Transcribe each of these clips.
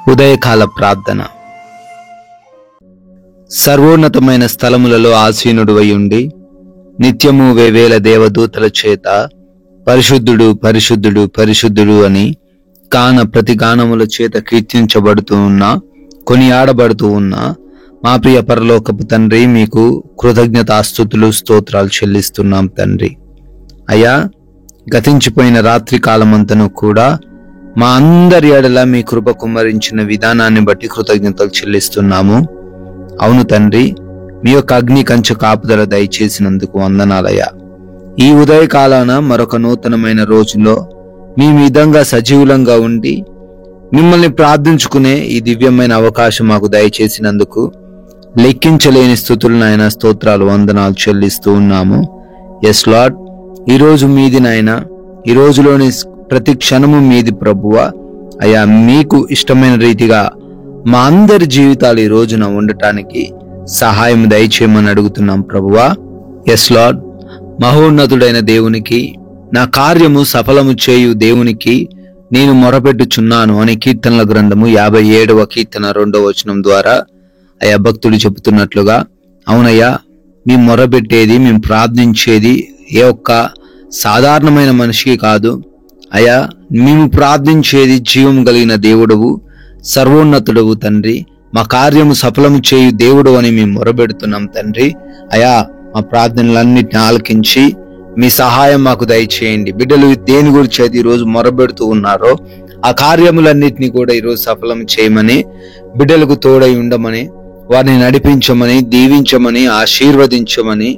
ఉదయకాల ప్రార్థన. సర్వోన్నతమైన స్థలములలో ఆసీనుడవై ఉండి నిత్యము వేవేల దేవదూతల చేత పరిశుద్ధుడు పరిశుద్ధుడు పరిశుద్ధుడు అని ప్రతి గానముల చేత కీర్తించబడుతూ ఉన్నా, కొనియాడబడుతూ ఉన్నా మా ప్రియ పరలోకపు తండ్రి, మీకు కృతజ్ఞతాస్తుతులు స్తోత్రాలు చెల్లిస్తున్నాం తండ్రి. అయ్యా, గతించిపోయిన రాత్రి కాలమంతను కూడా మా అందరి ఎడల మీ కృప కుమ్మరించిన విధానాన్ని బట్టి కృతజ్ఞతలు చెల్లిస్తున్నాము. అవును తండ్రి, మీ యొక్క అగ్ని కంచె కాపుదల దయచేసినందుకు వందనాలయ్యా. ఈ ఉదయకాలాన మరొక నూతనమైన రోజులో మీ విధంగా సజీవులంగా ఉండి మిమ్మల్ని ప్రార్థించుకునే ఈ దివ్యమైన అవకాశం మాకు దయచేసినందుకు లెక్కించలేని స్తుతులు నాయన, స్తోత్రాలు, వందనాలు చెల్లిస్తూ ఉన్నాము. ఎస్ లార్డ్, ఈరోజు మీది నాయన, ఈ రోజులోని ప్రతి క్షణము మీది ప్రభువా. అయ్యా, మీకు ఇష్టమైన రీతిగా మా అందరి జీవితాలు ఈ రోజున ఉండటానికి సహాయం దయచేయమని అడుగుతున్నాం ప్రభువా. ఎస్ లార్డ్, మహోన్నతుడైన దేవునికి, నా కార్యము సఫలము చేయు దేవునికి నేను మొరపెట్టుచున్నాను అని కీర్తనల గ్రంథము 57వ కీర్తన 2వ వచనం ద్వారా అయ్యా భక్తుడు చెబుతున్నట్లుగా, అవునయ్యా, మేము మొరపెట్టేది, మేము ప్రార్థించేది ఏ ఒక్క సాధారణమైన మనిషికి కాదు అయ్యా. మేము ప్రార్థించేది జీవం కలిగిన దేవుడవు, సర్వోన్నతుడవు తండ్రి. మా కార్యము సఫలము చేయు దేవుడు అని మేము మొరబెడుతున్నాం తండ్రి. అయ్యా, మా ప్రార్థనలన్నిటిని ఆలకించి మీ సహాయం మాకు దయచేయండి. బిడ్డలు దేని గురించి అయితే ఈరోజు మొరబెడుతూ ఉన్నారో ఆ కార్యములన్నిటినీ కూడా ఈరోజు సఫలం చేయమని, బిడ్డలకు తోడై ఉండమని, వారిని నడిపించమని, దీవించమని, ఆశీర్వదించమని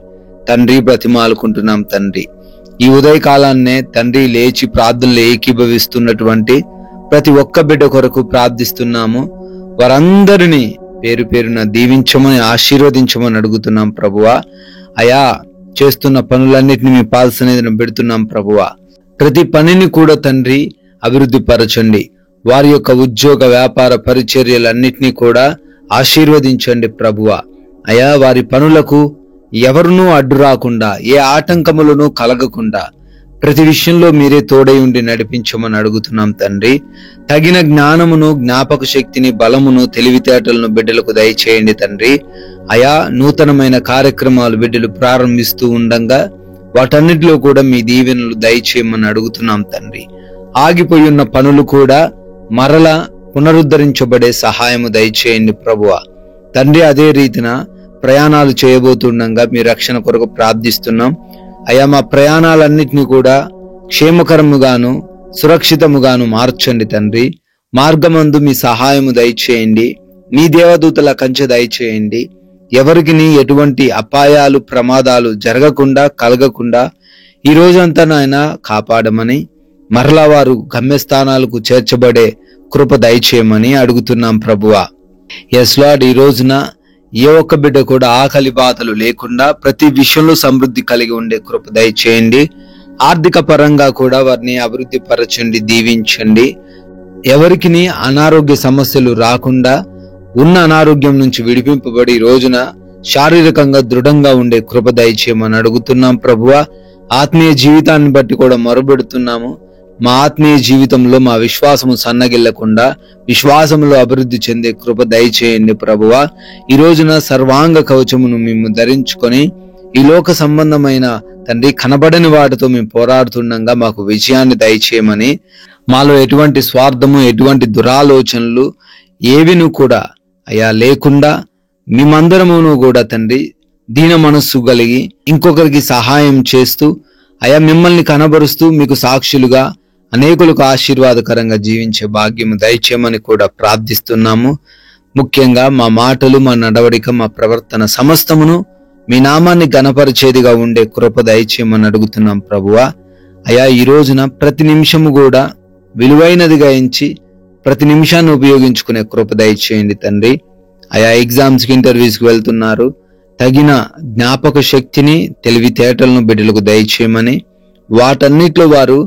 తండ్రి బ్రతిమాలుకుంటున్నాం తండ్రి. ఈ ఉదయకాలాన్నే తండ్రి లేచి ప్రార్థనలు ఏకీభవిస్తున్నటువంటి ప్రతి ఒక్క బిడ్డ కొరకు ప్రార్థిస్తున్నాము. వారందరినీ పేరు పేరున దీవించమని, ఆశీర్వదించమని అడుగుతున్నాం ప్రభువా. అయా, చేస్తున్న పనులన్నిటిని మీ పాద సన్నిధిని పెడుతున్నాం ప్రభువా. ప్రతి పనిని కూడా తండ్రి అభివృద్ధి పరచండి. వారి యొక్క ఉద్యోగ వ్యాపార పరిచర్యలన్నిటినీ కూడా ఆశీర్వదించండి ప్రభువా. అయా, వారి పనులకు ఎవరునూ అడ్డు రాకుండా, ఏ ఆటంకములను కలగకుండా ప్రతి విషయంలో మీరే తోడై ఉండి నడిపించమని అడుగుతున్నాం తండ్రి. తగిన జ్ఞానమును, జ్ఞాపక శక్తిని, బలమును, తెలివితేటలను బిడ్డలకు దయచేయండి తండ్రి. అయా, నూతనమైన కార్యక్రమాలు బిడ్డలు ప్రారంభిస్తూ ఉండంగా వాటన్నిటిలో కూడా మీ దీవెనలు దయచేయమని అడుగుతున్నాం తండ్రి. ఆగిపోయి ఉన్న పనులు కూడా మరలా పునరుద్ధరించబడే సహాయము దయచేయండి ప్రభువా తండ్రి. అదే రీతిన ప్రయాణాలు చేయబోతుండగా మీ రక్షణ కొరకు ప్రార్థిస్తున్నాం. అయా, మా ప్రయాణాలన్నిటినీ కూడా క్షేమకరముగాను, సురక్షితముగాను మార్చండి తండ్రి. మార్గమందు మీ సహాయము దయచేయండి. మీ దేవదూతల కంచె దయచేయండి. ఎవరికి ఎటువంటి అపాయాలు, ప్రమాదాలు జరగకుండా, కలగకుండా ఈ రోజంతా నాయన కాపాడమని, మరలా వారు గమ్యస్థానాలకు చేర్చబడే కృప దయచేయమని అడుగుతున్నాం ప్రభువా. ఎస్ లార్డ్, ఈ రోజున ఏ ఒక్క బిడ్డ కూడా ఆకలి బాధలు లేకుండా ప్రతి విషయంలో సమృద్ధి కలిగి ఉండే కృప దయచేయండి. ఆర్థిక పరంగా కూడా వారిని అభివృద్ధి పరచండి, దీవించండి. ఎవరికి అనారోగ్య సమస్యలు రాకుండా, ఉన్న అనారోగ్యం నుంచి విడిపింపబడి ఈ రోజున శారీరకంగా దృఢంగా ఉండే కృప దయచేయమని అడుగుతున్నాం ప్రభువా. ఆత్మీయ జీవితాన్ని బట్టి కూడా మొరబెడుతున్నాము. మా ఆత్మీయ జీవితంలో మా విశ్వాసము సన్నగిల్లకుండా విశ్వాసములో అభివృద్ధి చెందే కృప దయచేయండి ప్రభువా. ఈ రోజున సర్వాంగ కవచమును మేము ధరించుకొని ఈ లోక సంబంధమైన తండ్రి కనబడని వాటితో మేము పోరాడుతుండగా మాకు విజయాన్ని దయచేయమని, మాలో ఎటువంటి స్వార్థము, ఎటువంటి దురాలోచనలు ఏవిను కూడా అయ్యా లేకుండా మేమందరమును కూడా తండ్రి దీన మనస్సు కలిగి ఇంకొకరికి సహాయం చేస్తూ అయ్యా మిమ్మల్ని కనబరుస్తూ మీకు సాక్షులుగా అనేకులకు ఆశీర్వాదకరంగా జీవించే భాగ్యము దయచేయమని కూడా ప్రార్థిస్తున్నాము. ముఖ్యంగా మా మాటలు, మా నడవడిక, మా ప్రవర్తన సమస్తమును మీ నామాన్ని ఘనపరిచేదిగా ఉండే కృప దయచేయమని అడుగుతున్నాం ప్రభువా. అయా, ఈ రోజున ప్రతి నిమిషము కూడా విలువైనదిగా ఎంచి ప్రతి నిమిషాన్ని ఉపయోగించుకునే కృప దయచేయండి తండ్రి. అయా, ఎగ్జామ్స్కి, ఇంటర్వ్యూస్కి వెళ్తున్నారు, తగిన జ్ఞాపక శక్తిని, తెలివితేటలను బిడ్డలకు దయచేయమని, వాటన్నిటిలో వారు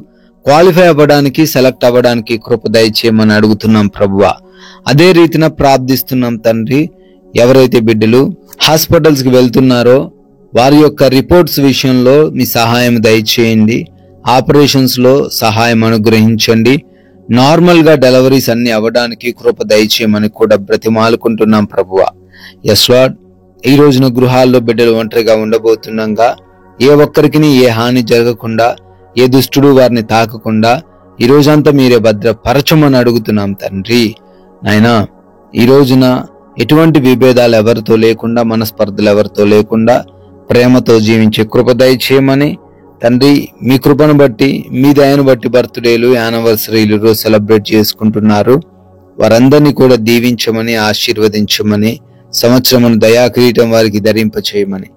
క్వాలిఫై అవ్వడానికి, సెలెక్ట్ అవ్వడానికి కృప దయచేయమని అడుగుతున్నాం ప్రభువా. అదే రీతిన ప్రార్థిస్తున్నాం తండ్రి. ఎవరైతే బిడ్డలు హాస్పిటల్స్కి వెళ్తున్నారో వారి యొక్క రిపోర్ట్స్ విషయంలో మీ సహాయం దయచేయండి. ఆపరేషన్స్ లో సహాయం అనుగ్రహించండి. నార్మల్ గా డెలివరీస్ అన్ని అవ్వడానికి కృప దయచేయమని కూడా బ్రతిమాలుకుంటున్నాం ప్రభువా. ఎస్ లార్డ్, ఈ రోజున గృహాల్లో బిడ్డలు ఒంటరిగా ఉండబోతుండగా ఏ ఒక్కరికి ఏ హాని జరగకుండా, ఏ దుష్టుడు వారిని తాకకుండా ఈ రోజంతా మీరే భద్రపరచమని అడుగుతున్నాం తండ్రి. నాయనా, ఈ రోజున ఎటువంటి విభేదాలు ఎవరితో లేకుండా, మనస్పర్ధలు ఎవరితో లేకుండా ప్రేమతో జీవించే కృప దయచేయమని తండ్రి, మీ కృపను బట్టి, మీ దయను బట్టి బర్త్డేలు, యానివర్సరీలు రోజు సెలబ్రేట్ చేసుకుంటున్నారు. వారందరినీ కూడా దీవించమని, ఆశీర్వదించమని, సంవత్సరమును దయా కిరీటం వారికి ధరింప చేయమని,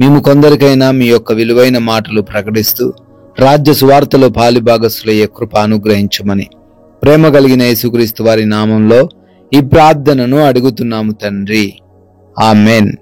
మేము కొందరికైనా మీ యొక్క విలువైన మాటలు ప్రకటిస్తూ రాజ్య సువార్తలో పాలిభాగస్తులయ్యే కృప అనుగ్రహించమని ప్రేమ కలిగిన యేసుక్రీస్తు వారి నామంలో ఈ ప్రార్థనను అడుగుతున్నాము తండ్రి. ఆమెన్.